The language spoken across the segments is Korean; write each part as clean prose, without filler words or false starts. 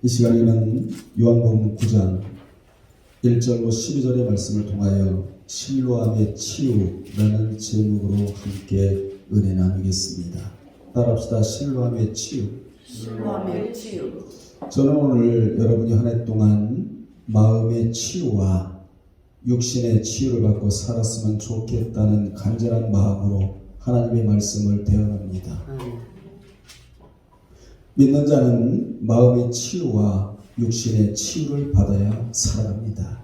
이 시간에는 요한복음 9장 1절로 12절의 말씀을 통하여 실로암의 치유라는 제목으로 함께 은혜 나누겠습니다. 따라합시다. 실로암의 치유. 실로암의 치유. 저는 오늘 여러분이 한 해 동안 마음의 치유와 육신의 치유를 받고 살았으면 좋겠다는 간절한 마음으로 하나님의 말씀을 대언합니다. 믿는 자는 마음의 치유와 육신의 치유를 받아야 살아갑니다.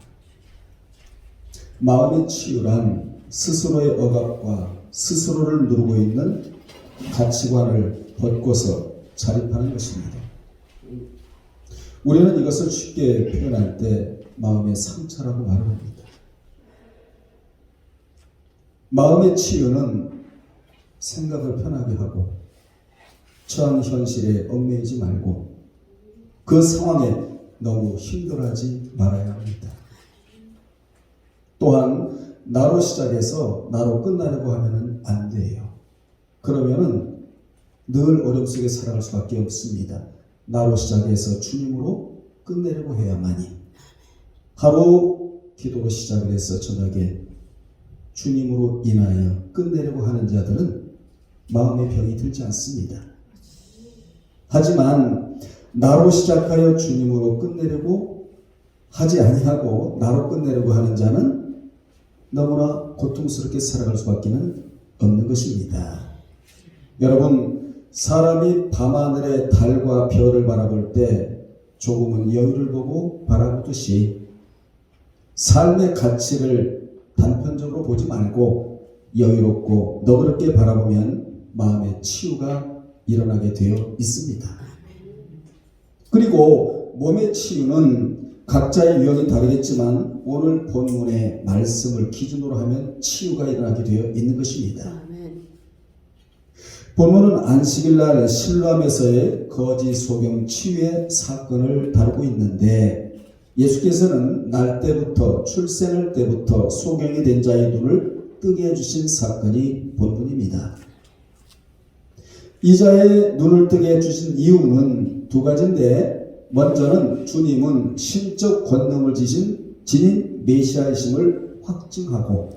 마음의 치유란 스스로의 억압과 스스로를 누르고 있는 가치관을 벗고서 자립하는 것입니다. 우리는 이것을 쉽게 표현할 때 마음의 상처라고 말을 합니다. 마음의 치유는 생각을 편하게 하고 처한 현실에 얽매이지 말고 그 상황에 너무 힘들어하지 말아야 합니다. 또한 나로 시작해서 나로 끝나려고 하면 안 돼요. 그러면은 늘 어려움 속에 살아갈 수밖에 없습니다. 나로 시작해서 주님으로 끝내려고 해야만이, 하루 기도로 시작을 해서 저녁에 주님으로 인하여 끝내려고 하는 자들은 마음의 병이 들지 않습니다. 하지만 나로 시작하여 주님으로 끝내려고 하지 아니하고 나로 끝내려고 하는 자는 너무나 고통스럽게 살아갈 수밖에 없는 것입니다. 여러분, 사람이 밤하늘의 달과 별을 바라볼 때 조금은 여유를 보고 바라보듯이 삶의 가치를 단편적으로 보지 말고 여유롭고 너그럽게 바라보면 마음의 치유가 일어나게 되어 있습니다. 그리고 몸의 치유는 각자의 유형이 다르겠지만 오늘 본문의 말씀을 기준으로 하면 치유가 일어나게 되어 있는 것입니다. 본문은 안식일날 실로암에서의 거지 소경 치유의 사건을 다루고 있는데, 예수께서는 날 때부터 출생할 때부터 소경이 된 자의 눈을 뜨게 해주신 사건이 본문입니다. 이 자의 눈을 뜨게 해주신 이유는 두 가지인데, 먼저는 주님은 신적 권능을 지닌 메시아이심을 확증하고,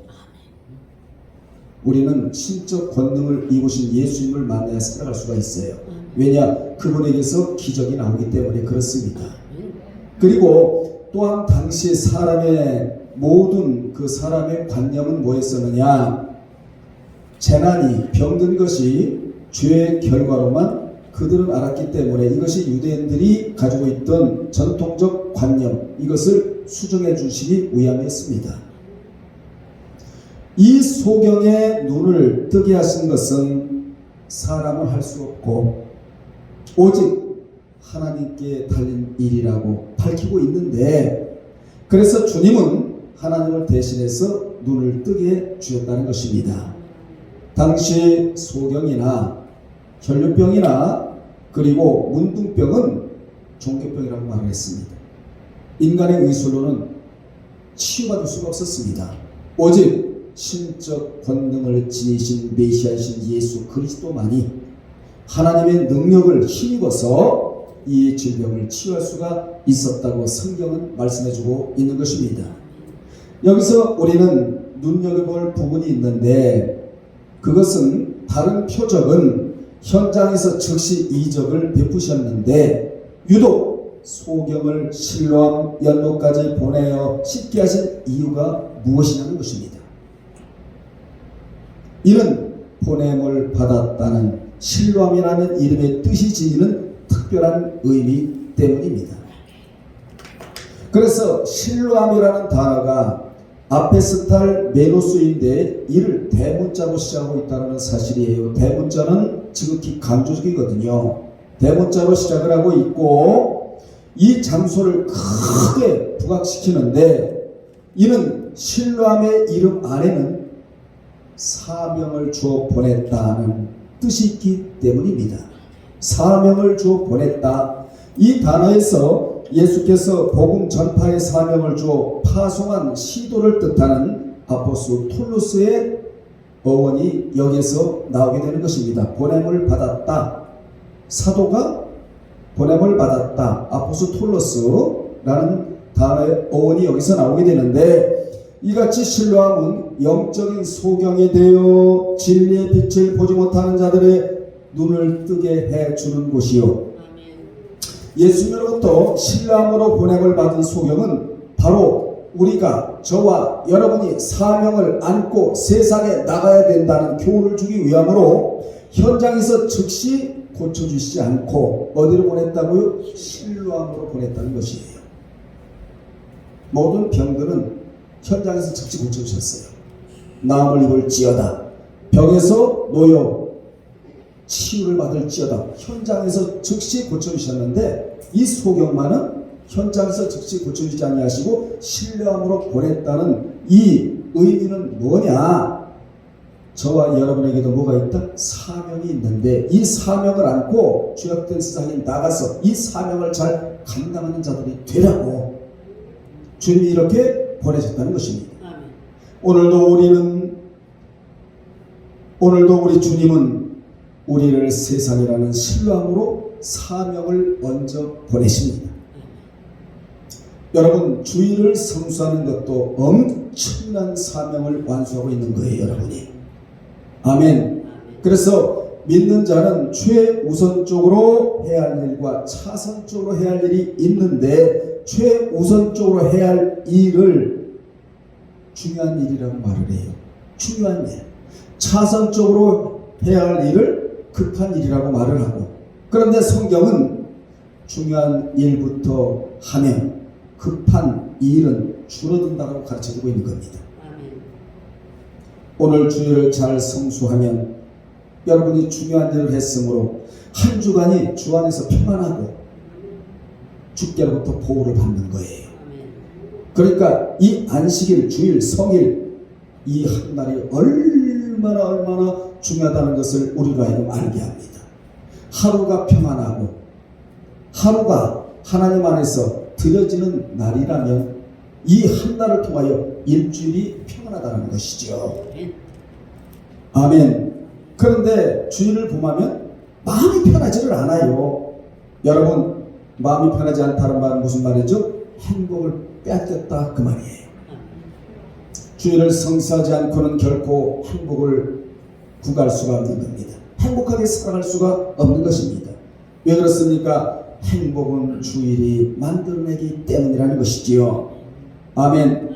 우리는 신적 권능을 입으신 예수님을 만나야 살아갈 수가 있어요. 왜냐? 그분에게서 기적이 나오기 때문에 그렇습니다. 그리고 또한 당시 사람의 모든 그 사람의 관념은 뭐였었느냐? 재난이 병든 것이 죄의 결과로만 그들은 알았기 때문에 이것이 유대인들이 가지고 있던 전통적 관념, 이것을 수정해 주시기 위함이었습니다. 이 소경의 눈을 뜨게 하신 것은 사람은 할 수 없고 오직 하나님께 달린 일이라고 밝히고 있는데, 그래서 주님은 하나님을 대신해서 눈을 뜨게 주셨다는 것입니다. 당시 소경이나 혈류병이나 그리고 문둥병은 종교병이라고 말을 했습니다. 인간의 의술로는 치유받을 수가 없었습니다. 오직 신적 권능을 지니신 메시아이신 예수 그리스도만이 하나님의 능력을 힘입어서 이 질병을 치유할 수가 있었다고 성경은 말씀해주고 있는 것입니다. 여기서 우리는 눈여겨볼 부분이 있는데, 그것은 다른 표적은 현장에서 즉시 이적을 베푸셨는데 유독 소경을 실로암 연못까지 보내어 씻게 하신 이유가 무엇이냐는 것입니다. 이는 보냄을 받았다는 실로암이라는 이름의 뜻이 지니는 특별한 의미 때문입니다. 그래서 실로암이라는 단어가 아페스탈 메노스인데 이를 대문자로 시작하고 있다는 사실이에요. 대문자는 지극히 강조적이거든요. 대문자로 시작을 하고 있고 이 장소를 크게 부각시키는데, 이는 실로암의 이름 안에는 사명을 주어 보냈다는 뜻이 있기 때문입니다. 사명을 주어 보냈다. 이 단어에서 예수께서 복음 전파의 사명을 주어 파송한 시도를 뜻하는 아포스톨 톨로스의 어원이 여기에서 나오게 되는 것입니다. 보냄을 받았다. 사도가 보냄을 받았다. 아포스톨로스라는 단어의 어원이 여기서 나오게 되는데, 이같이 신뢰함은 영적인 소경이 되어 진리의 빛을 보지 못하는 자들의 눈을 뜨게 해주는 곳이요, 예수님으로부터 신뢰함으로 보냄을 받은 소경은 바로 우리가, 저와 여러분이 사명을 안고 세상에 나가야 된다는 교훈을 주기 위함으로 현장에서 즉시 고쳐주시지 않고 어디로 보냈다고요? 신뢰함으로 보냈다는 것이에요. 모든 병들은 현장에서 즉시 고쳐주셨어요. 나음을 입을지어다, 병에서 놓여 치유를 받을지어다, 현장에서 즉시 고쳐주셨는데, 이 소경만은 현장에서 즉시 고쳐주지 아니하시고 신뢰함으로 보냈다는 이 의미는 뭐냐? 저와 여러분에게도 뭐가 있다? 사명이 있는데, 이 사명을 안고 죄악된 세상에 나가서 이 사명을 잘 감당하는 자들이 되라고 주님이 이렇게 보내셨다는 것입니다. 오늘도 우리 주님은 우리를 세상이라는 신뢰함으로 사명을 먼저 보내십니다. 여러분, 주일을 성수하는 것도 엄청난 사명을 완수하고 있는 거예요, 여러분이. 아멘. 그래서 믿는 자는 최우선적으로 해야 할 일과 차선적으로 해야 할 일이 있는데, 최우선적으로 해야 할 일을 중요한 일이라고 말을 해요. 중요한 일. 차선적으로 해야 할 일을 급한 일이라고 말을 하고, 그런데 성경은 중요한 일부터 하면 급한 일은 줄어든다고 가르쳐주고 있는 겁니다. 오늘 주일을 잘 성수하면 여러분이 중요한 일을 했으므로 한 주간이 주 안에서 평안하고 주께로부터 보호를 받는 거예요. 그러니까 이 안식일, 주일, 성일, 이 한 날이 얼마나 중요하다는 것을 우리로 하여금 알게 합니다. 하루가 평안하고 하루가 하나님 안에서 드려지는 날이라면 이 한 날을 통하여 일주일이 평안하다는 것이죠. 아멘. 그런데 주일을 보면 마음이 편하지를 않아요. 여러분, 마음이 편하지 않다는 말은 무슨 말이죠? 행복을 빼앗겼다, 그 말이에요. 주일을 성수하지 않고는 결코 행복을 구할 수가 없는 겁니다. 행복하게 살아갈 수가 없는 것입니다. 왜 그렇습니까? 행복은 주일이 만들어내기 때문이라는 것이지요. 아멘.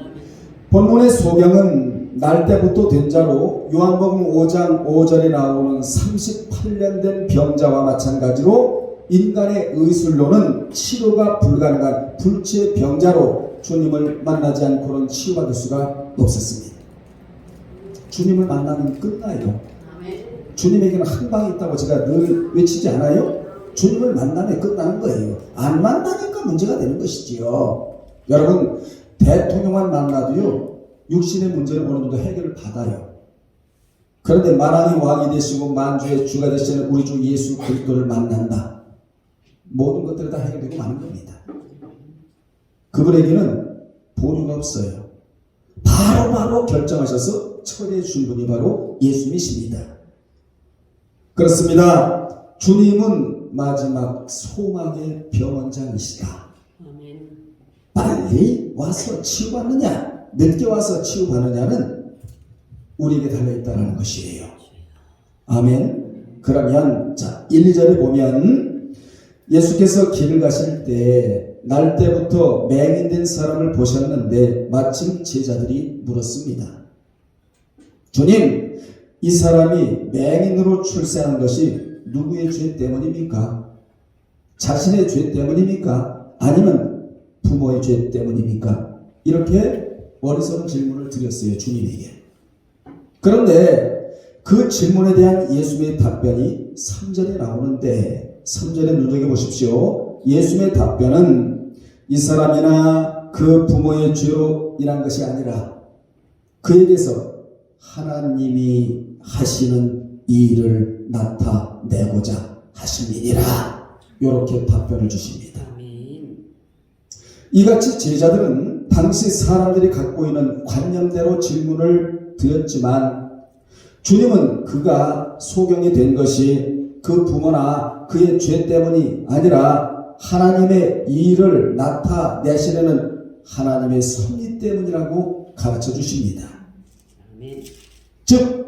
본문의 소경은 날 때부터 된 자로 요한복음 5장 5절에 나오는 38년 된 병자와 마찬가지로 인간의 의술로는 치료가 불가능한 불치의 병자로 주님을 만나지 않고는 치유받을 수가 없었습니다. 주님을 만나면 끝나요. 주님에게는 한 방이 있다고 제가 늘 외치지 않아요? 주님을 만나면 끝나는 거예요. 안 만나니까 문제가 되는 것이지요. 여러분, 대통령만 만나도요, 육신의 문제를 어느 정도 해결을 받아요. 그런데 만왕의 왕이 되시고 만주의 주가 되시는 우리 주 예수 그리스도를 만난다, 모든 것들이 다 해결되고 마는 겁니다. 그분에게는 보류가 없어요. 바로 결정하셔서 처리해 주신 분이 바로 예수님이십니다. 그렇습니다. 주님은 마지막 소망의 병원장이시다. 빨리 와서 치유받느냐, 늦게 와서 치유받느냐는 우리에게 달려있다는 것이에요. 아멘. 그러면 자, 1, 2절에 보면 예수께서 길을 가실 때 날 때부터 맹인된 사람을 보셨는데 마침 제자들이 물었습니다. 주님, 이 사람이 맹인으로 출세한 것이 누구의 죄 때문입니까? 자신의 죄 때문입니까? 아니면 부모의 죄 때문입니까? 이렇게 어리석은 질문을 드렸어요, 주님에게. 그런데 그 질문에 대한 예수님의 답변이 3절에 나오는데, 3절에 눈여겨보십시오. 예수님의 답변은 이 사람이나 그 부모의 죄로 인한 것이 아니라 그에게서 하나님이 하시는 이 일을 나타내고자 하심이니라. 이렇게 답변을 주십니다. 이같이 제자들은 당시 사람들이 갖고 있는 관념대로 질문을 드렸지만, 주님은 그가 소경이 된 것이 그 부모나 그의 죄 때문이 아니라 하나님의 일을 나타내시려는 하나님의 섭리 때문이라고 가르쳐 주십니다. 즉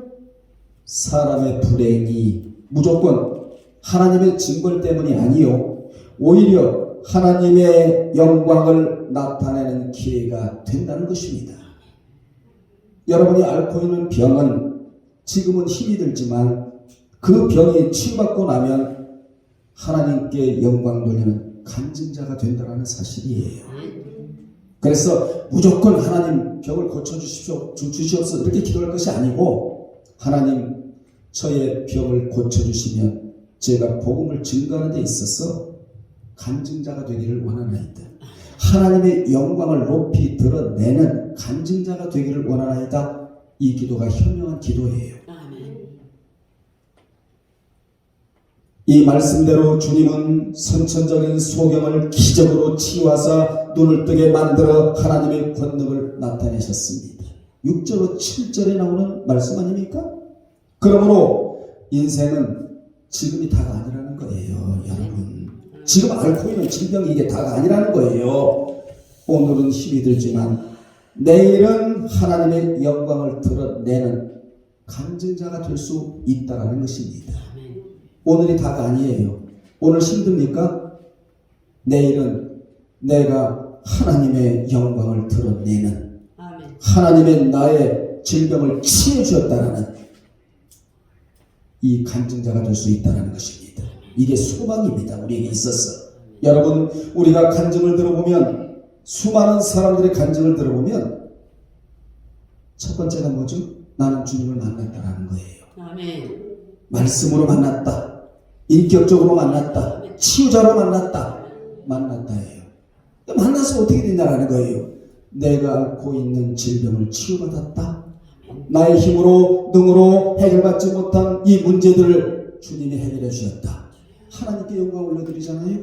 사람의 불행이 무조건 하나님의 징벌 때문이 아니요 오히려 하나님의 영광을 나타내는 기회가 된다는 것입니다. 여러분이 앓고 있는 병은 지금은 힘이 들지만 그 병이 치유받고 나면 하나님께 영광 돌리는 간증자가 된다는 사실이에요. 그래서 무조건 하나님 병을 고쳐주시옵소서 이렇게 기도할 것이 아니고 하나님 저의 병을 고쳐주시면 제가 복음을 증거하는 데 있어서 간증자가 되기를 원하나이다. 하나님의 영광을 높이 드러내는 간증자가 되기를 원하나이다. 이 기도가 현명한 기도예요. 이 말씀대로 주님은 선천적인 소경을 기적으로 치유하사 눈을 뜨게 만들어 하나님의 권능을 나타내셨습니다. 6절로 7절에 나오는 말씀 아닙니까? 그러므로 인생은 지금이 다가 아니라는 거예요. 여러분 지금 앓고 있는 질병이 이게 다가 아니라는 거예요. 오늘은 힘이 들지만 내일은 하나님의 영광을 드러내는 간증자가 될 수 있다는 것입니다. 오늘이 다가 아니에요. 오늘 힘듭니까? 내일은 내가 하나님의 영광을 드러내는 하나님의 나의 질병을 치유해 주었다라는 이 간증자가 될 수 있다는 것입니다. 이게 소망입니다. 우리에게 있어서. 여러분 우리가 간증을 들어보면 수많은 사람들의 간증을 들어보면 첫 번째가 뭐죠? 나는 주님을 만났다라는 거예요. 아멘. 말씀으로 만났다. 인격적으로 만났다. 치유자로 만났다예요. 만나서 어떻게 된다라는 거예요. 내가 앓고 있는 질병을 치유받았다. 나의 힘으로 능으로 해결받지 못한 이 문제들을 주님이 해결해 주셨다. 하나님께 영광 올려드리잖아요.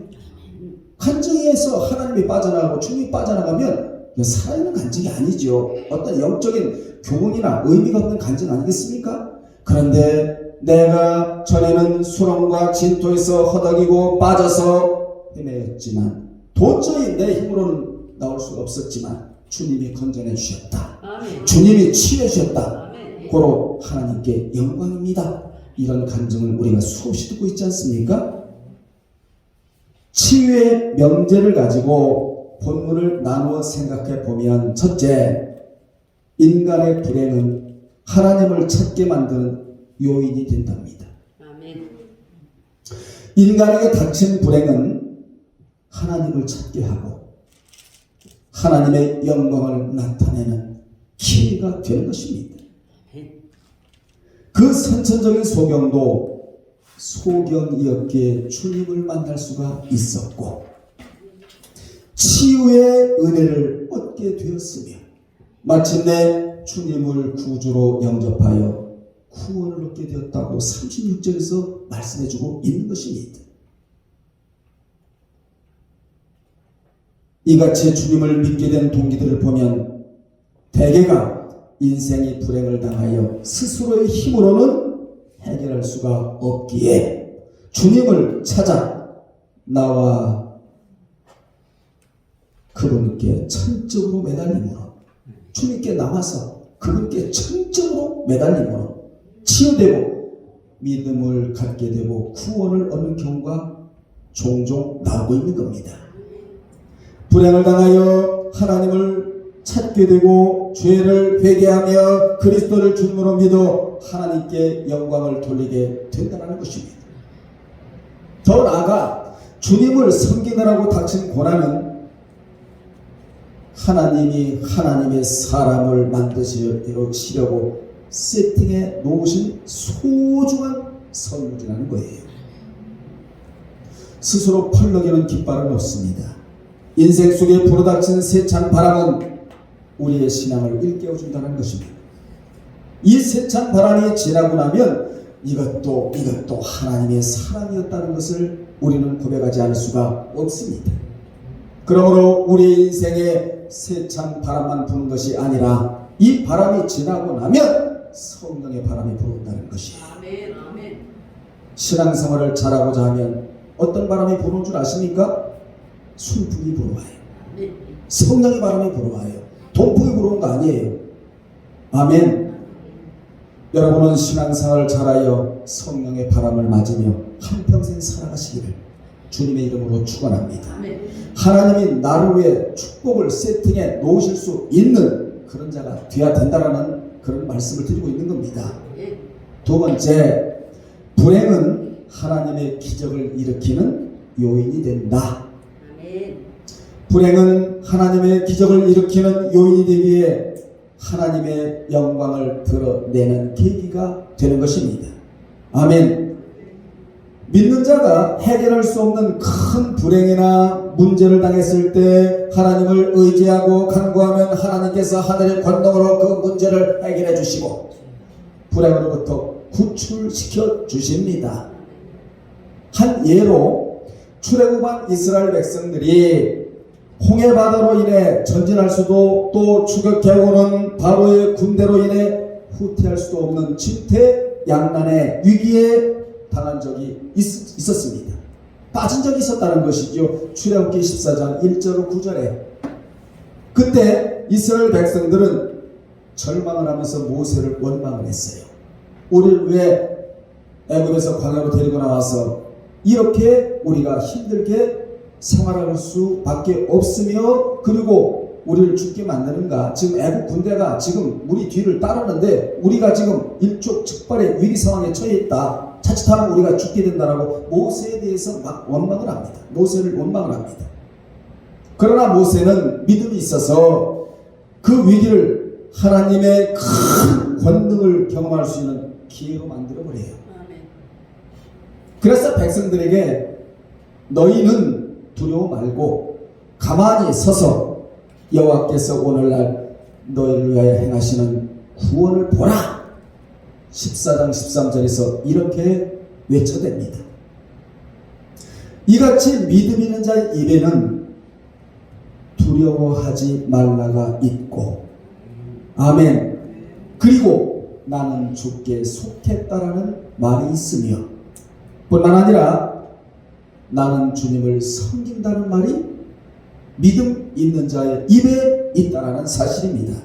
간증에서 하나님이 빠져나가고 주님이 빠져나가면 살아있는 간증이 아니죠. 어떤 영적인 교훈이나 의미가 없는 간증 아니겠습니까? 그런데 내가 전에는 수렁과 진토에서 허덕이고 빠져서 헤매였지만 도저히 내 힘으로는 나올 수가 없었지만 주님이 건져내 주셨다. 아멘. 주님이 치유해 주셨다. 아멘. 고로 하나님께 영광입니다. 이런 간증을 우리가 수없이 듣고 있지 않습니까? 치유의 명제를 가지고 본문을 나누어 생각해 보면 첫째, 인간의 불행은 하나님을 찾게 만드는 요인이 된답니다. 아멘. 인간에게 닥친 불행은 하나님을 찾게 하고 하나님의 영광을 나타내는 기회가 되는 것입니다. 그 선천적인 소경도 소경이었기에 주님을 만날 수가 있었고 치유의 은혜를 얻게 되었으며 마침내 주님을 구주로 영접하여 구원을 얻게 되었다고 36절에서 말씀해주고 있는 것입니다. 이같이 주님을 믿게 된 동기들을 보면 대개가 인생이 불행을 당하여 스스로의 힘으로는 해결할 수가 없기에 주님을 찾아 나와 그분께 천적으로 매달림으로 주님께 나와서 그분께 천적으로 매달림으로 치유되고 믿음을 갖게 되고 구원을 얻는 경우가 종종 나오고 있는 겁니다. 불행을 당하여 하나님을 찾게 되고 죄를 회개하며 그리스도를 주님으로 믿어 하나님께 영광을 돌리게 된다는 것입니다. 더 나아가 주님을 섬기느라고 닥친 고난은 하나님이 하나님의 사람을 만드시려고 세팅해 놓으신 소중한 선물이라는 거예요. 스스로 펄럭이는 깃발은 없습니다. 인생 속에 불어닥친 세찬 바람은 우리의 신앙을 일깨워준다는 것입니다. 이 세찬 바람이 지나고 나면 이것도 하나님의 사랑이었다는 것을 우리는 고백하지 않을 수가 없습니다. 그러므로 우리 인생에 세찬 바람만 부는 것이 아니라 이 바람이 지나고 나면 성령의 바람이 불어온다는 것이에요. 아멘. 아멘. 신앙생활을 잘하고자 하면 어떤 바람이 부는 줄 아십니까? 순풍이 불어와요. 성령의 바람이 불어와요. 동풍이 불어온 거 아니에요. 아멘. 여러분은 신앙생활을 잘하여 성령의 바람을 맞으며 한평생 살아가시기를 주님의 이름으로 축원합니다. 하나님이 나를 위해 축복을 세팅해 놓으실 수 있는 그런 자가 되어야 된다라는 그런 말씀을 드리고 있는 겁니다. 두 번째, 불행은 하나님의 기적을 일으키는 요인이 된다. 불행은 하나님의 기적을 일으키는 요인이 되기에 하나님의 영광을 드러내는 계기가 되는 것입니다. 아멘. 믿는 자가 해결할 수 없는 큰 불행이나 문제를 당했을 때 하나님을 의지하고 간구하면 하나님께서 하늘의 권능으로 그 문제를 해결해 주시고 불행으로부터 구출시켜 주십니다. 한 예로 출애굽한 이스라엘 백성들이 홍해바다로 인해 전진할 수도 또 추격해오는 바로의 군대로 인해 후퇴할 수도 없는 진퇴양난의 위기에 당한 적이 있었습니다. 빠진 적이 있었다는 것이죠. 출애굽기 14장 1절로 9절에 그때 이스라엘 백성들은 절망을 하면서 모세를 원망을 했어요. 우리를 왜 애굽에서 광야로 데리고 나와서 이렇게 우리가 힘들게 생활할 수밖에 없으며 그리고 우리를 죽게 만드는가. 지금 애국 군대가 지금 우리 뒤를 따르는데 우리가 지금 일촉즉발의 위기 상황에 처해 있다. 자칫하면 우리가 죽게 된다라고 모세에 대해서 막 원망을 합니다. 모세를 원망을 합니다. 그러나 모세는 믿음이 있어서 그 위기를 하나님의 큰 권능을 경험할 수 있는 기회로 만들어버려요. 그래서 백성들에게 너희는 두려워 말고 가만히 서서 여호와께서 오늘날 너희를 위하여 행하시는 구원을 보라. 14장 13절에서 이렇게 외쳐댑니다. 이같이 믿음 있는 자의 입에는 두려워하지 말라가 있고 아멘. 그리고 나는 주께 속했다라는 말이 있으며 뿐만 아니라 나는 주님을 섬긴다는 말이 믿음 있는 자의 입에 있다라는 사실입니다.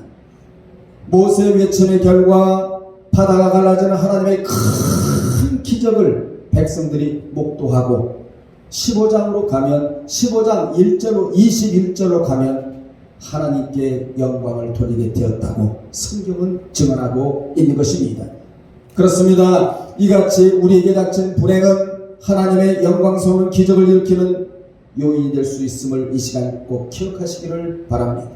모세 외침의 결과 바다가 갈라지는 하나님의 큰 기적을 백성들이 목도하고 15장으로 가면 15장 1절로 21절로 가면 하나님께 영광을 돌리게 되었다고 성경은 증언하고 있는 것입니다. 그렇습니다. 이같이 우리에게 닥친 불행은 하나님의 영광스러운 기적을 일으키는 요인이 될 수 있음을 이 시간 꼭 기억하시기를 바랍니다.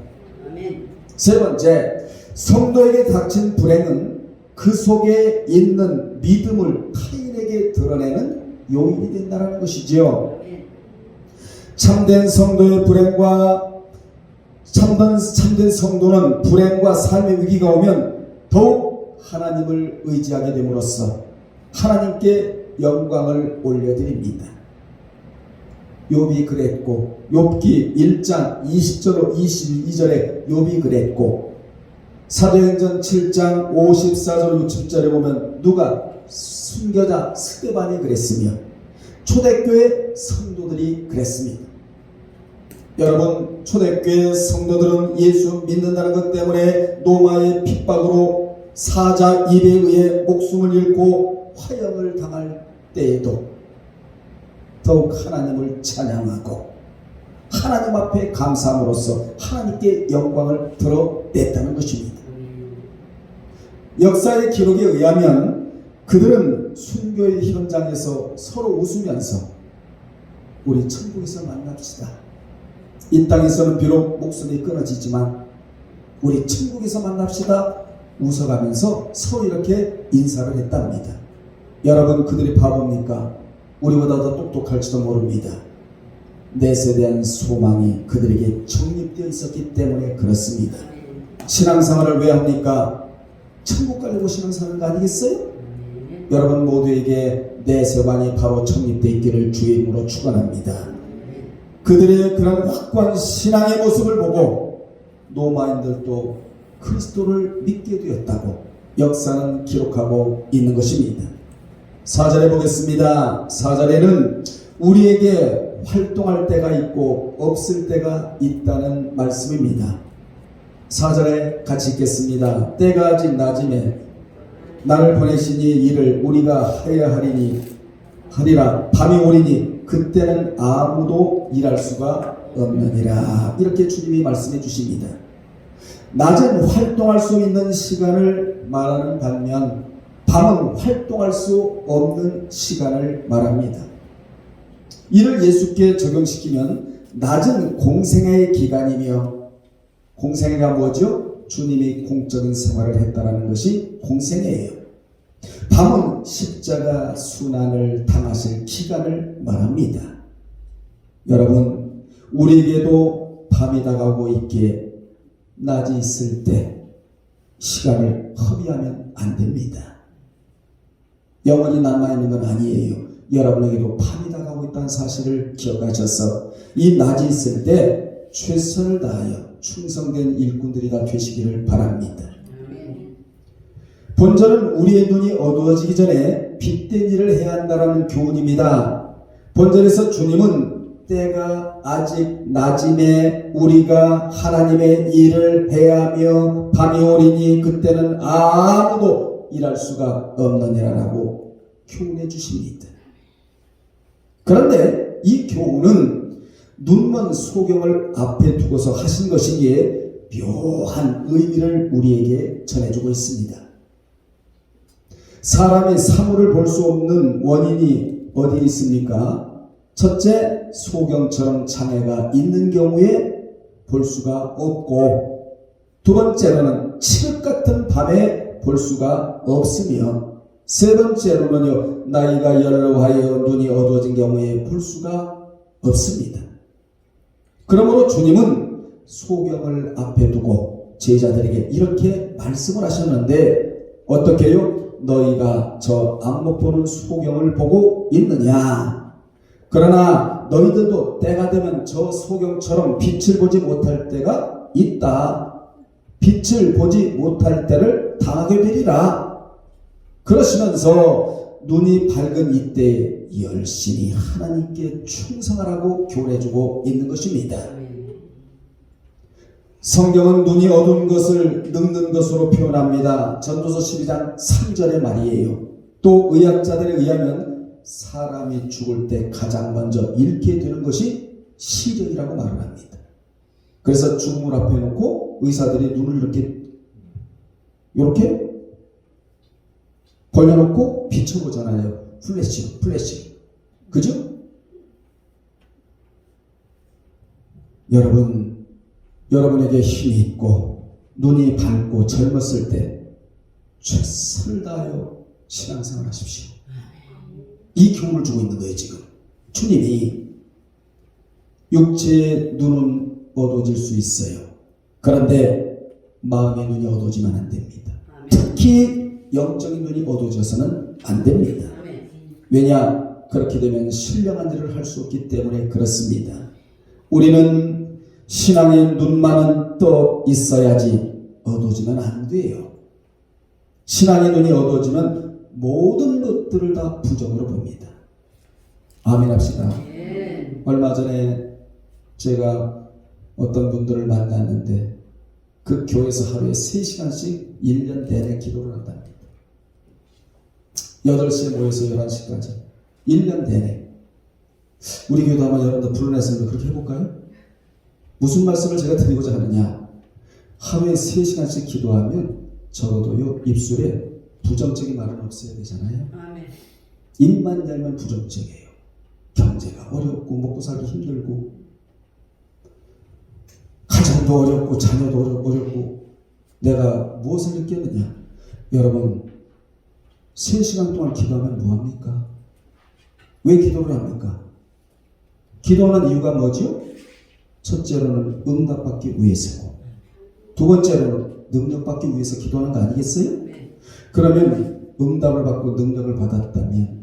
아멘. 세 번째, 성도에게 닥친 불행은 그 속에 있는 믿음을 타인에게 드러내는 요인이 된다는 것이지요. 참된 성도의 불행과 참된 성도는 불행과 삶의 위기가 오면 더욱 하나님을 의지하게 됨으로써 하나님께 영광을 올려드립니다. 욥이 그랬고 욥기 1장 20절로 22절에 욥이 그랬고 사도행전 7장 54절 60절에 보면 누가 순교자 스데반이 그랬으며 초대교회 성도들이 그랬습니다. 여러분, 초대교회 성도들은 예수 믿는다는 것 때문에 로마의 핍박으로 사자 입에 의해 목숨을 잃고 화형을 당할 때에도 더욱 하나님을 찬양하고 하나님 앞에 감사함으로써 하나님께 영광을 드러냈다는 것입니다. 역사의 기록에 의하면 그들은 순교의 현장에서 서로 웃으면서 우리 천국에서 만납시다. 이 땅에서는 비록 목숨이 끊어지지만 우리 천국에서 만납시다. 웃어가면서 서로 이렇게 인사를 했답니다. 여러분, 그들이 바보입니까? 우리보다 더 똑똑할지도 모릅니다. 넷에 대한 소망이 그들에게 정립되어 있었기 때문에 그렇습니다. 신앙생활을 왜 합니까? 천국 가려고 신앙생활하는 거 아니겠어요? 여러분 모두에게 내세관이 바로 정립되어 있기를 주의 이름으로 축원합니다. 그들의 그런 확고한 신앙의 모습을 보고 로마인들도 그리스도를 믿게 되었다고 역사는 기록하고 있는 것입니다. 4절에 보겠습니다. 4절에는 우리에게 활동할 때가 있고 없을 때가 있다는 말씀입니다. 4절에 같이 읽겠습니다. 때가 아직 낮음에 나를 보내시니 이를 우리가 하여야 하리라. 밤이 오리니 그때는 아무도 일할 수가 없느니라. 이렇게 주님이 말씀해 주십니다. 낮은 활동할 수 있는 시간을 말하는 반면 밤은 활동할 수 없는 시간을 말합니다. 이를 예수께 적용시키면 낮은 공생애의 기간이며, 공생애가 뭐죠? 주님이 공적인 생활을 했다라는 것이 공생애예요. 밤은 십자가 순환을 당하실 기간을 말합니다. 여러분, 우리에게도 밤이 다가오고 있기에 낮이 있을 때 시간을 허비하면 안 됩니다. 영원히 남아있는 건 아니에요. 여러분에게도 밤이 다가오고 있다는 사실을 기억하셔서 이 낮이 있을 때 최선을 다하여 충성된 일꾼들이 다 되시기를 바랍니다. 본절은 우리의 눈이 어두워지기 전에 빛된 일을 해야 한다는 교훈입니다. 본절에서 주님은 때가 아직 낮임에 우리가 하나님의 일을 해야 하며 밤이 오리니 그때는 아무도 일할 수가 없느니라라고 교훈해 주십니다. 그런데 이 교훈은 눈먼 소경을 앞에 두고서 하신 것이기에 묘한 의미를 우리에게 전해주고 있습니다. 사람의 사물을 볼 수 없는 원인이 어디에 있습니까? 첫째, 소경처럼 장애가 있는 경우에 볼 수가 없고, 두 번째로는 칠흑 같은 밤에 볼 수가 없으며, 세 번째로는요, 나이가 연로하여 눈이 어두워진 경우에 볼 수가 없습니다. 그러므로 주님은 소경을 앞에 두고 제자들에게 이렇게 말씀을 하셨는데, 어떻게 해요? 너희가 저 안목 보는 소경을 보고 있느냐? 그러나 너희들도 때가 되면 저 소경처럼 빛을 보지 못할 때가 있다. 빛을 보지 못할 때를 당하게 되리라. 그러시면서 눈이 밝은 이때에 열심히 하나님께 충성하라고 교훈해주고 있는 것입니다. 성경은 눈이 어두운 것을 늙는 것으로 표현합니다. 전도서 12장 3절의 말이에요. 또 의학자들에 의하면 사람이 죽을 때 가장 먼저 잃게 되는 것이 시력이라고 말을 합니다. 그래서 죽음을 앞에 놓고 의사들이 눈을 이렇게 벌려놓고 비춰보잖아요. 플래시. 그죠? 여러분에게 힘이 있고 눈이 밝고 젊었을 때 최선을 다하여 신앙생활 하십시오. 이 교훈을 주고 있는 거예요. 지금 주님이 육체의 눈은 어두워질 수 있어요. 그런데 마음의 눈이 어두워지면 안 됩니다. 특히 영적인 눈이 어두워져서는 안 됩니다. 왜냐? 그렇게 되면 신령한 일을 할 수 없기 때문에 그렇습니다. 우리는 신앙의 눈만은 떠 있어야지 어두워지면 안 돼요. 신앙의 눈이 어두워지면 모든 것들을 다 부정으로 봅니다. 아멘 합시다. 얼마 전에 제가 어떤 분들을 만났는데 그 교회에서 하루에 3시간씩 1년 내내 기도를 한답니다. 8시에 모여서 11시까지 1년 내내. 우리 교회도 한번 여러분들 불러냈으면 그렇게 해볼까요? 무슨 말씀을 제가 드리고자 하느냐? 하루에 3시간씩 기도하면 적어도요 입술에 부정적인 말은 없어야 되잖아요. 입만 열면 부정적이에요. 경제가 어렵고 먹고 살기 힘들고 가정도 어렵고 자녀도 어렵고 내가 무엇을 느꼈느냐? 여러분 3시간 동안 기도하면 뭐합니까? 왜 기도를 합니까? 기도하는 이유가 뭐죠? 첫째로는 응답받기 위해서고 두 번째로는 능력받기 위해서 기도하는 거 아니겠어요? 그러면 응답을 받고 능력을 받았다면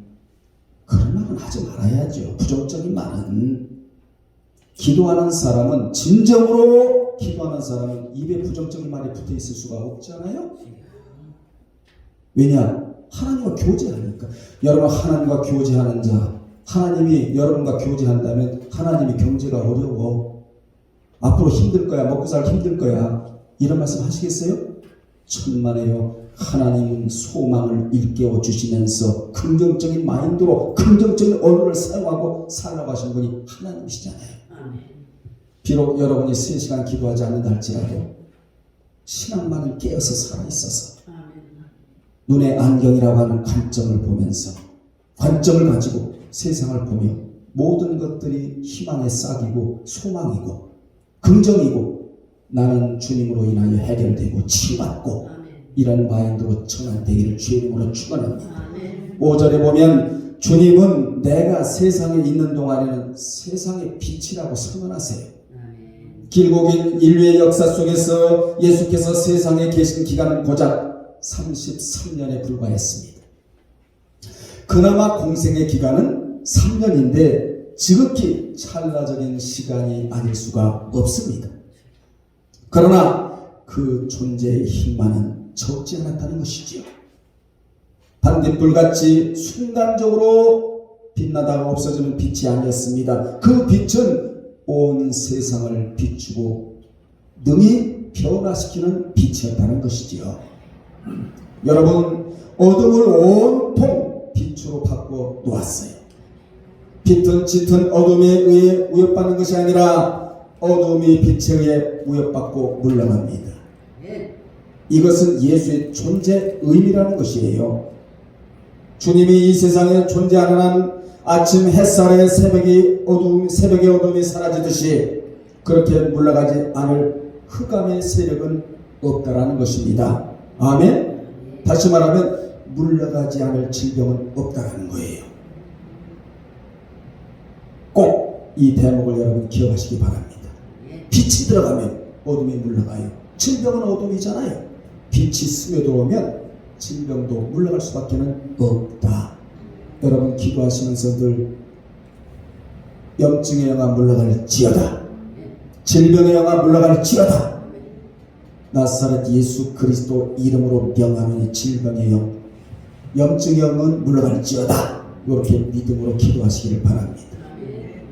그런 말은 하지 말아야죠. 부정적인 말은. 기도하는 사람은 진정으로 기도하는 사람은 입에 부정적인 말이 붙어 있을 수가 없잖아요. 왜냐? 하나님과 교제하니까. 여러분 하나님과 교제하는 자 하나님이 여러분과 교제한다면 하나님이 경제가 어려워. 앞으로 힘들 거야. 먹고 살기 힘들 거야. 이런 말씀 하시겠어요? 천만에요. 하나님은 소망을 일깨워 주시면서 긍정적인 마인드로 긍정적인 언어를 사용하고 살라고 하신 분이 하나님이시잖아요. 비록 여러분이 3시간 기도하지 않는다 할지라도 신앙만은 깨어서 살아있어서 눈의 안경이라고 하는 관점을 보면서 관점을 가지고 세상을 보며 모든 것들이 희망의 싹이고 소망이고 긍정이고 나는 주님으로 인하여 해결되고 치유받고 이런 마인드로 전환되기를 주의 이름으로 축원합니다. 5절에 보면 주님은 내가 세상에 있는 동안에는 세상의 빛이라고 선언하세요. 길고 긴 인류의 역사 속에서 예수께서 세상에 계신 기간은 고작 33년에 불과했습니다. 그나마 공생의 기간은 3년인데 지극히 찰나적인 시간이 아닐 수가 없습니다. 그러나 그 존재의 힘만은 적지 않았다는 것이지요. 반딧불같이 순간적으로 빛나다가 없어지는 빛이 아니었습니다. 그 빛은 온 세상을 비추고 능히 변화시키는 빛이었다는 것이지요. 여러분, 어둠을 온통 빛으로 바꿔 놓았어요. 빛은 짙은 어둠에 의해 위협받는 것이 아니라 어둠이 빛에 의해 위협받고 물러납니다. 이것은 예수의 존재 의미라는 것이에요. 주님이 이 세상에 존재하는 한 아침 햇살에 새벽의 어둠이 사라지듯이 그렇게 물러가지 않을 흑암의 세력은 없다라는 것입니다. 아멘. 다시 말하면 물러가지 않을 질병은 없다라는 거예요. 꼭 이 대목을 여러분 기억하시기 바랍니다. 빛이 들어가면 어둠이 물러가요. 질병은 어둠이잖아요. 빛이 스며들어오면 질병도 물러갈 수밖에 없다. 여러분 기도하시면서 늘 염증의 영아 물러갈지어다. 질병의 영아 물러갈지어다. 나사렛 예수 그리스도 이름으로 명하는 질병의 영, 염증의 영은 물러갈지어다. 이렇게 믿음으로 기도하시기를 바랍니다.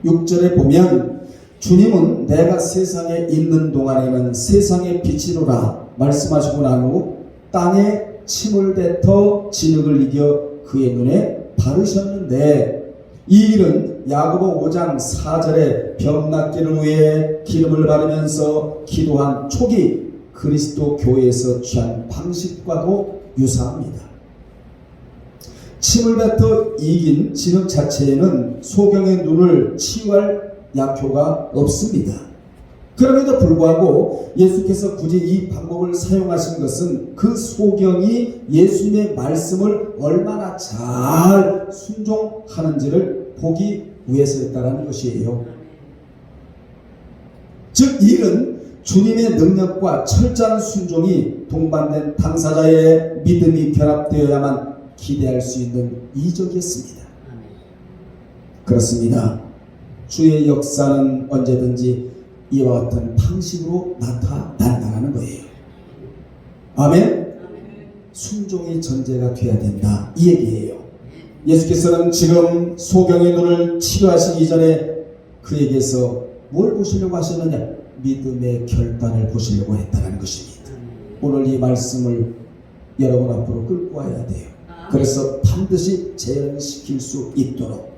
6절에 보면 주님은 내가 세상에 있는 동안에는 세상의 빛이로라 말씀하시고 난 후 땅에 침을 뱉어 진흙을 이겨 그의 눈에 바르셨는데 이 일은 야고보 5장 4절에 병 낫기를 위해 기름을 바르면서 기도한 초기 그리스도 교회에서 취한 방식과도 유사합니다. 침을 뱉어 이긴 진흙 자체에는 소경의 눈을 치유할 약효가 없습니다. 그럼에도 불구하고 예수께서 굳이 이 방법을 사용하신 것은 그 소경이 예수님의 말씀을 얼마나 잘 순종하는지를 보기 위해서였다는 것이에요. 즉 이 일은 주님의 능력과 철저한 순종이 동반된 당사자의 믿음이 결합되어야만 기대할 수 있는 이적이었습니다. 그렇습니다. 주의 역사는 언제든지 이와 같은 방식으로 나타난다는 거예요. 아멘? 순종이 전제가 돼야 된다. 이 얘기예요. 예수께서는 지금 소경의 눈을 치료하시기 이전에 그에게서 뭘 보시려고 하셨느냐? 믿음의 결단을 보시려고 했다는 것입니다. 오늘 이 말씀을 여러분 앞으로 끌고 와야 돼요. 그래서 반드시 재현시킬 수 있도록.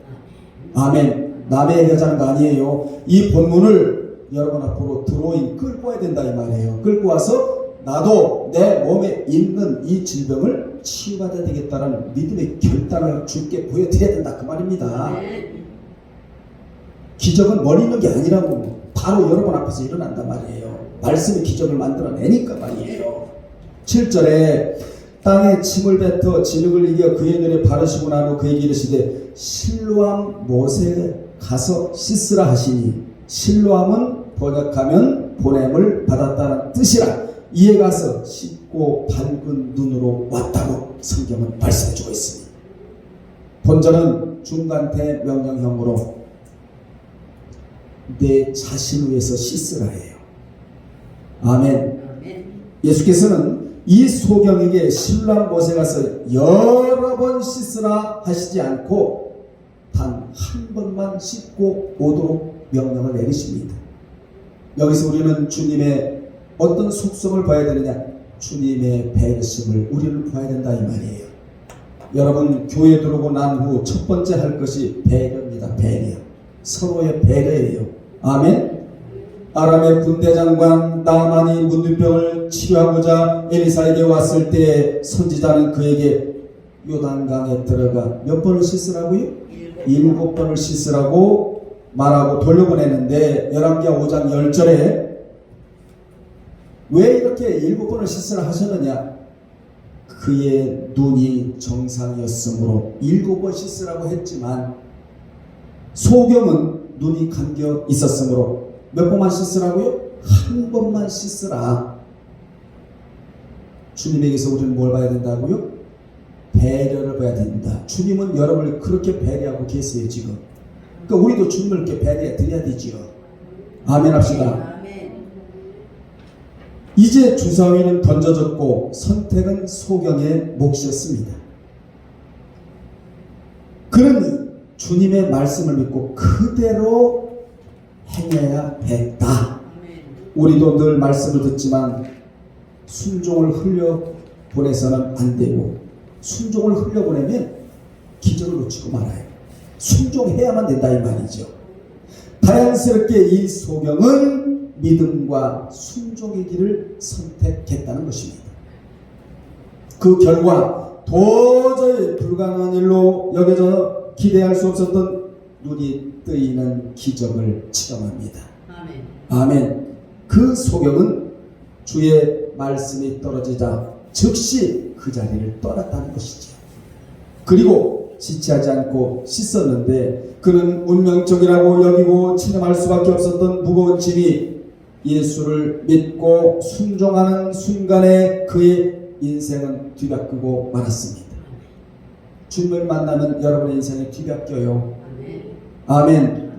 아멘. 남의 얘기하자는 거 아니에요. 이 본문을 여러분 앞으로 드로잉 끌고 와야 된다 이 말이에요. 끌고 와서 나도 내 몸에 있는 이 질병을 치유받아야 되겠다는 믿음의 결단을 주께 보여드려야 된다 그 말입니다. 기적은 멀리 있는 게 아니라고 바로 여러분 앞에서 일어난단 말이에요. 말씀이 기적을 만들어내니까 말이에요. 7절에 땅에 침을 뱉어 진흙을 이겨 그의 눈에 바르시고 난 후 그에게 이르시되 실로암 못에 가서 씻으라 하시니 실로암은 번역하면 보냄을 받았다는 뜻이라 이에 가서 씻고 밝은 눈으로 왔다고 성경은 말씀해주고 있습니다. 본절은 중간태 명령형으로 내 자신을 위해서 씻으라 해요. 아멘. 예수께서는 이 소경에게 실로암 못에 가서 여러 번 씻으라 하시지 않고 단 한 번만 씻고 오도록 명령을 내리십니다. 여기서 우리는 주님의 어떤 속성을 봐야 되느냐? 주님의 배려심을 우리는 봐야 된다 이 말이에요. 여러분 교회 들어오고 난 후 첫 번째 할 것이 배려입니다. 배려. 서로의 배려예요. 아멘. 아람의 군대장관 나아만이 문둥병을 치료하고자 엘리사에게 왔을 때 선지자는 그에게 요단강에 들어가 몇 번을 씻으라고요? 7번을 씻으라고 말하고 돌려보내는데 열왕기하 5장 10절에 왜 이렇게 7번을 씻으라 하셨느냐? 그의 눈이 정상이었으므로 7번 씻으라고 했지만 소경은 눈이 감겨 있었으므로 몇 번만 씻으라고요? 한 번만 씻으라. 주님에게서 우리는 뭘 봐야 된다고요? 배려를 봐야 된다. 주님은 여러분을 그렇게 배려하고 계세요 지금. 그러니까 우리도 주님을 이렇게 배려해 드려야 되지요. 아멘 합시다. 이제 주사위는 던져졌고 선택은 소경의 몫이었습니다. 그러니 주님의 말씀을 믿고 그대로 행해야 했다. 우리도 늘 말씀을 듣지만 순종을 흘려보내서는 안 되고 순종을 흘려보내면 기적을 놓치고 말아요. 순종해야만 된다 이 말이죠. 다양스럽게 이 소경은 믿음과 순종의 길을 선택했다는 것입니다. 그 결과 도저히 불가능한 일로 여겨져 기대할 수 없었던 눈이 뜨이는 기적을 체험합니다. 아멘. 그 소경은 주의 말씀이 떨어지자 즉시 그 자리를 떠났다는 것이죠. 그리고 지체하지 않고 씻었는데 그는 운명적이라고 여기고 체념할 수밖에 없었던 무거운 짐이 예수를 믿고 순종하는 순간에 그의 인생은 뒤바뀌고 말았습니다. 주님을 만나면 여러분의 인생이 뒤바뀌어요. 아멘.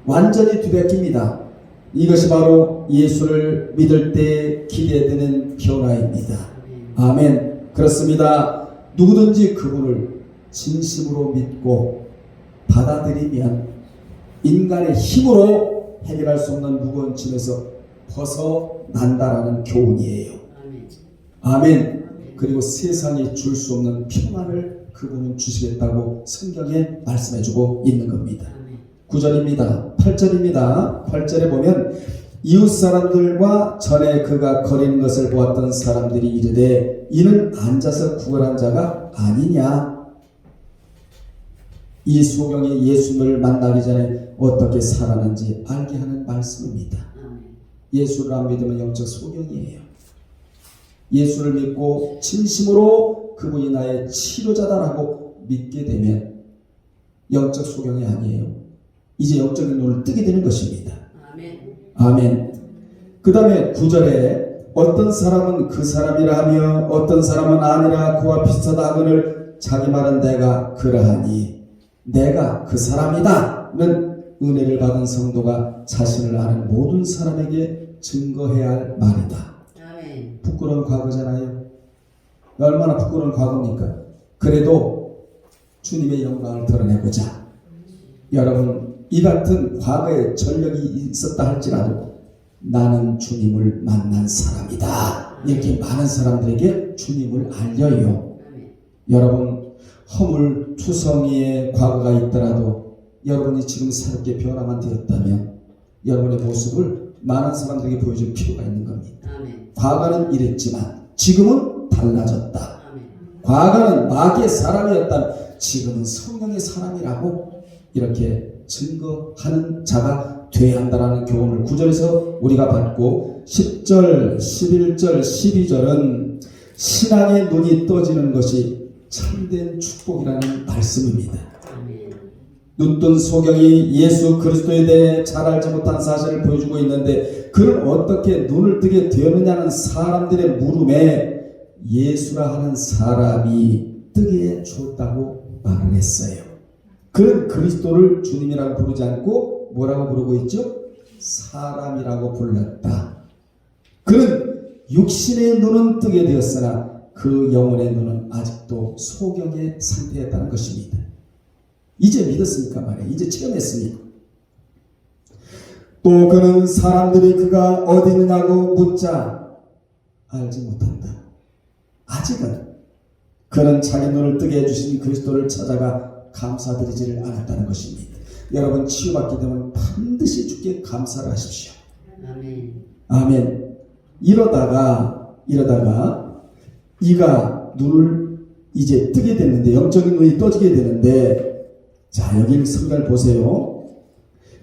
완전히 뒤바뀝니다. 이것이 바로 예수를 믿을 때 기대되는 변화입니다. 아멘. 그렇습니다. 누구든지 그분을 진심으로 믿고 받아들이면 인간의 힘으로 해결할 수 없는 무거운 짐에서 벗어난다라는 교훈이에요. 아멘. 그리고 세상이 줄 수 없는 평안을 그분은 주시겠다고 성경에 말씀해주고 있는 겁니다. 9절입니다. 8절입니다. 8절에 보면 이웃 사람들과 전에 그가 거리는 것을 보았던 사람들이 이르되 이는 앉아서 구걸한 자가 아니냐. 이 소경이 예수를 만나기 전에 어떻게 살았는지 알게 하는 말씀입니다. 예수를 안 믿으면 영적 소경이에요. 예수를 믿고 진심으로 그분이 나의 치료자다라고 믿게 되면 영적 소경이 아니에요. 이제 영적인 눈을 뜨게 되는 것입니다. 아멘. 그 다음에 9절에 어떤 사람은 그 사람이라 하며 어떤 사람은 아니라 그와 비슷하다 하거늘 자기 말은 내가 그러하니 내가 그 사람이다는 은혜를 받은 성도가 자신을 아는 모든 사람에게 증거해야 할 말이다. 아멘. 부끄러운 과거잖아요. 얼마나 부끄러운 과거입니까? 그래도 주님의 영광을 드러내고자 여러분 이 같은 과거의 전력이 있었다 할지라도 나는 주님을 만난 사람이다. 이렇게 많은 사람들에게 주님을 알려요. 여러분 허물투성이의 과거가 있더라도 여러분이 지금 새롭게 변화만 되었다면 여러분의 모습을 많은 사람들에게 보여줄 필요가 있는 겁니다. 과거는 이랬지만 지금은 달라졌다. 과거는 마귀의 사람이었다면 지금은 성령의 사람이라고 이렇게 증거하는 자가 되어야 한다는 교훈을 9절에서 우리가 받고 10절, 11절, 12절은 신앙의 눈이 떠지는 것이 참된 축복이라는 말씀입니다. 눈뜬 소경이 예수 그리스도에 대해 잘 알지 못한 사실을 보여주고 있는데 그는 어떻게 눈을 뜨게 되었느냐는 사람들의 물음에 예수라 하는 사람이 뜨게 줬다고 말을 했어요. 그는 그리스도를 주님이라고 부르지 않고 뭐라고 부르고 있죠? 사람이라고 불렀다. 그는 육신의 눈은 뜨게 되었으나 그 영혼의 눈은 아직도 소경의 상태였다는 것입니다. 이제 믿었으니까 말이에요. 이제 체험했으니까. 또 그는 사람들이 그가 어디 있느냐고 묻자 알지 못한다. 아직은 그는 자기 눈을 뜨게 해주신 그리스도를 찾아가 감사드리지를 않았다는 것입니다. 여러분 치유받게 되면 반드시 주께 감사를 하십시오. 아멘. 아멘. 이러다가 이가 눈을 이제 뜨게 됐는데, 영적인 눈이 떠지게 되는데, 자 여기 성경을 보세요.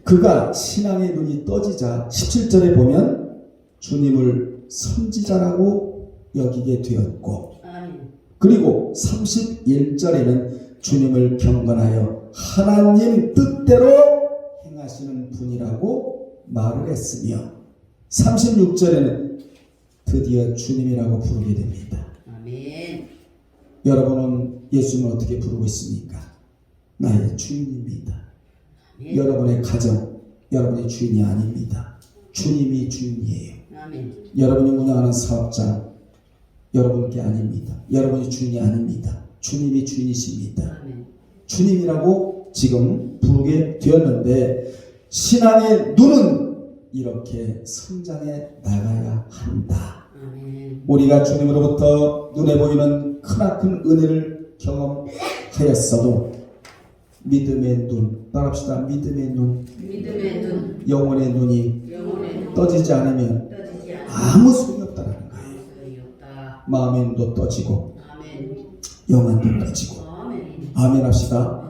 그가 신앙의 눈이 떠지자 17절에 보면 주님을 선지자라고 여기게 되었고, 아멘. 그리고 31절에는 주님을 경건하여 하나님 뜻대로 행하시는 분이라고 말을 했으며, 36절에는 드디어 주님이라고 부르게 됩니다. 아멘. 여러분은 예수님을 어떻게 부르고 있습니까? 나의 주인입니다. 아멘. 여러분의 가정, 여러분의 주인이 아닙니다. 주님이 주인이에요. 아멘. 여러분이 운영하는 사업장, 여러분께 아닙니다. 여러분이 주인이 아닙니다. 주님이 주인이십니다. 아멘. 주님이라고 지금 부르게 되었는데, 신앙의 눈은 이렇게 성장해 나가야 한다. 아멘. 우리가 주님으로부터 눈에 보이는 크나큰 은혜를 경험하였어도 믿음의 눈, 따라합시다. 믿음의 눈, 믿음의 눈, 영혼의 눈이 영혼의 눈 떠지지 않으면 떠지지 않아. 아무 소용이 없다는 거예요. 소용이 없다. 마음의 눈도 떠지고 아멘. 영안도 떠지고. 아멘. 아멘 합시다.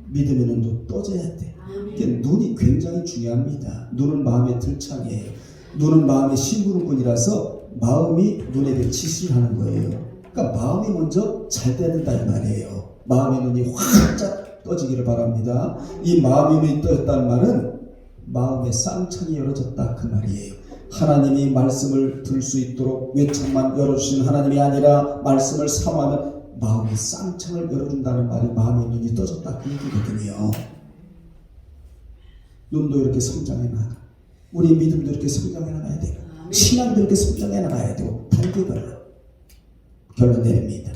믿음의 눈도 떠져야 돼. 아멘. 이게 눈이 굉장히 중요합니다. 눈은 마음의 들창이에요. 눈은 마음의 심부름꾼이라서 마음이 눈에게 지시를 하는 거예요. 그러니까 마음이 먼저 잘 돼야 된다 이 말이에요. 마음의 눈이 활짝 떠지기를 바랍니다. 이 마음의 눈이 떠졌다는 말은 마음의 쌍창이 열어졌다 그 말이에요. 하나님이 말씀을 들을 수 있도록 외창만 열어주신 하나님이 아니라 말씀을 사모하면 마음의 쌍창을 열어준다는 말이 마음의 눈이 떠졌다 그 얘기거든요. 눈도 이렇게 성장해 나가. 우리 믿음도 이렇게 성장해 나가야 되고, 신앙도 이렇게 성장해 나가야 되고, 단계별로 결론 내립니다.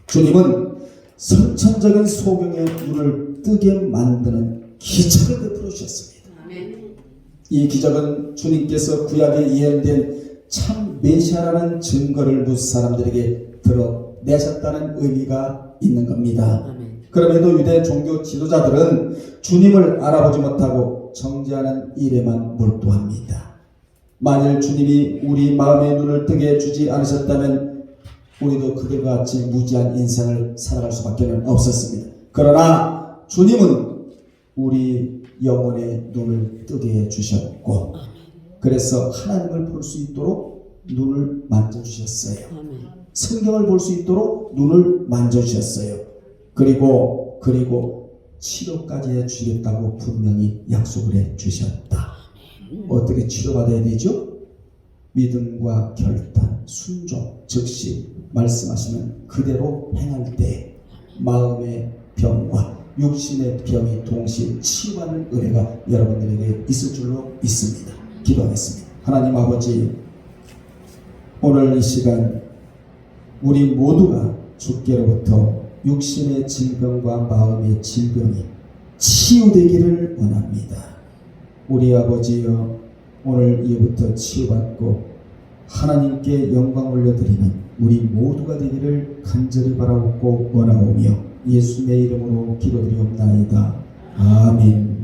주님은 선천적인 소경의 눈을 뜨게 만드는 기적을 베풀어 주셨습니다. 아멘. 이 기적은 주님께서 구약에 예언된 참 메시아라는 증거를 묻 사람들에게 드러내셨다는 의미가 있는 겁니다. 아멘. 그럼에도 유대 종교 지도자들은 주님을 알아보지 못하고 정죄하는 일에만 몰두합니다. 만일 주님이 우리 마음의 눈을 뜨게 해주지 않으셨다면 우리도 그들과 같이 무지한 인생을 살아갈 수밖에 없었습니다. 그러나 주님은 우리 영혼의 눈을 뜨게 해주셨고, 그래서 하나님을 볼 수 있도록 눈을 만져주셨어요. 아멘. 성경을 볼 수 있도록 눈을 만져주셨어요. 그리고 치료까지 해주겠다고 분명히 약속을 해주셨다. 어떻게 치료받아야 되죠? 믿음과 결단, 순종, 즉시 말씀하시면 그대로 행할 때 마음의 병과 육신의 병이 동시에 치유하는 은혜가 여러분들에게 있을 줄로 믿습니다. 기도하겠습니다. 하나님 아버지, 오늘 이 시간 우리 모두가 주께로부터 육신의 질병과 마음의 질병이 치유되기를 원합니다. 우리 아버지여, 오늘 이후부터 치유받고 하나님께 영광 올려드리는 우리 모두가 되기를 간절히 바라옵고 원하오며 예수의 이름으로 기도드리옵나이다. 아멘.